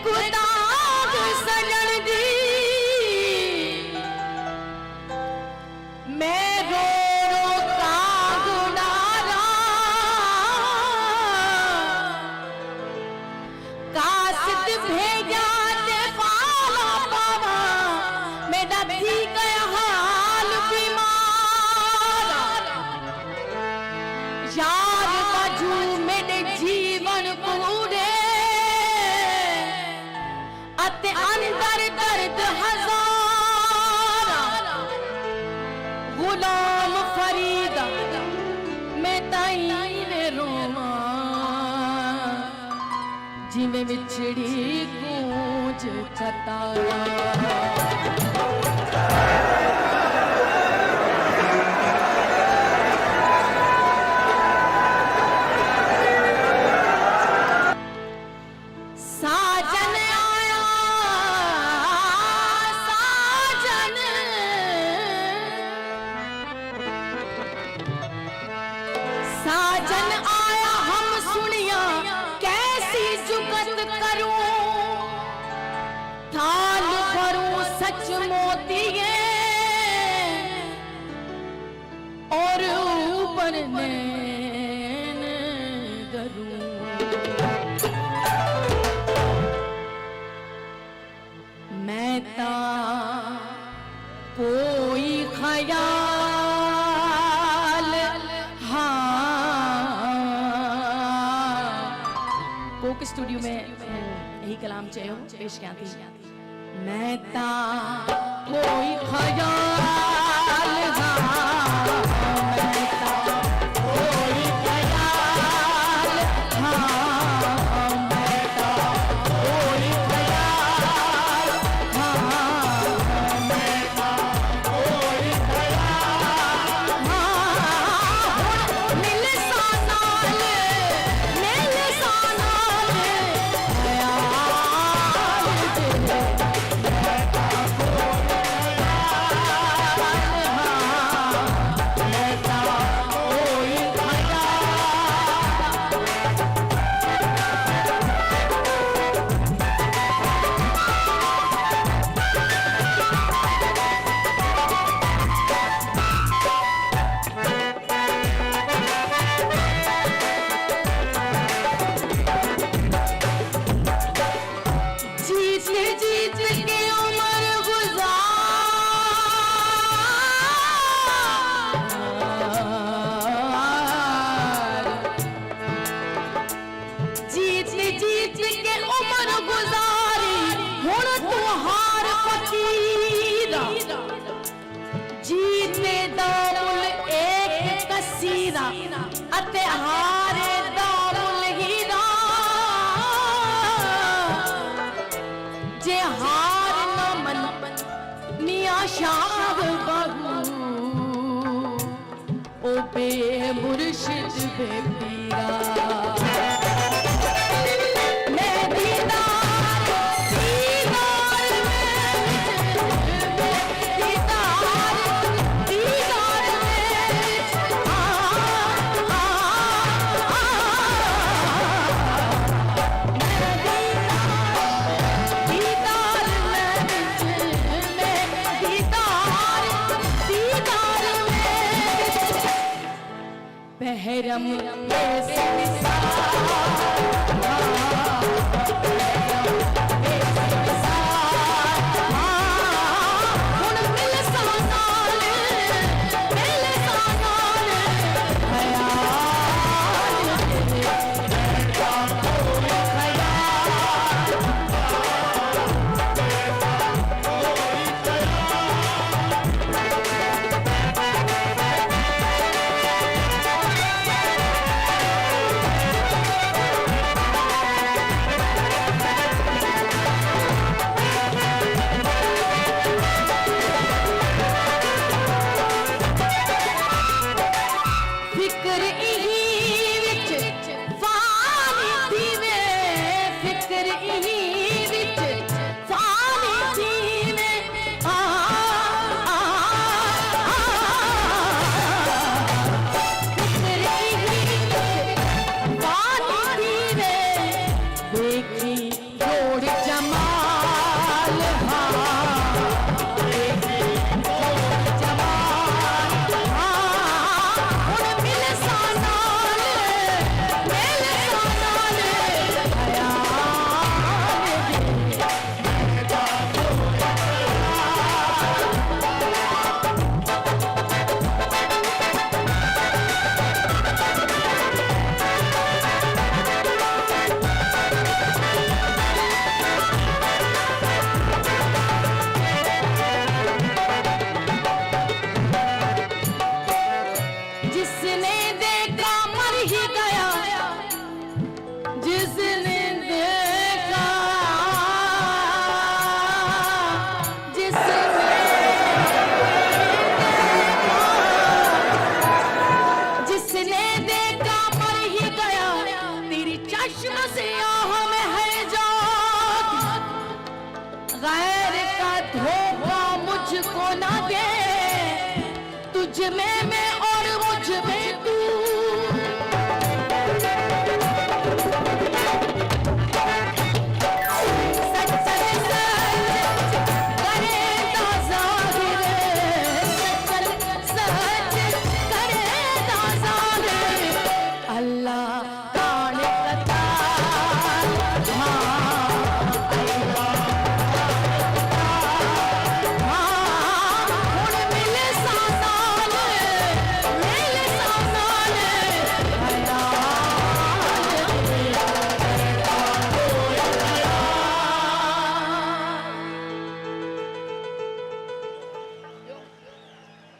दाग सजन दी मैं रो रो काग डारा कासिद भेजा ते पाला पावा मेरा भी गया हाल बीमार यार बाजू मेरे जीवन पूरे अते अंदर दर्द हजार गुलाम फरीदा मैं ताई ने रोवा जिवें विछड़ी गूंज कतारा साजन आया हम सुनिया कैसी जुगत करूं थाल भरूं सच मोतिए और ऊपर नैन करूं मैं ता कोई ख्याल कोक स्टूडियो में यही कलाम चयो पेश क्या थी मैं ता कोई ख्याल मैं ता कोई ख्याल मैं ता कोई ख्याल मैं ता कोई ख्याल मिल सानाल मिल सानाल जीते दामुल एक कसीरा अते हारे दामुल हीरा जे हार न मन निया शाह बहू ओ बे मुर्शिद बे पीरा बहरम देखी जोड़ जा देखा मर ही गया, तेरी चश्म से आह में है जान। गैर का धोखा मुझको ना दे, तुझ में मैं और मुझ में तू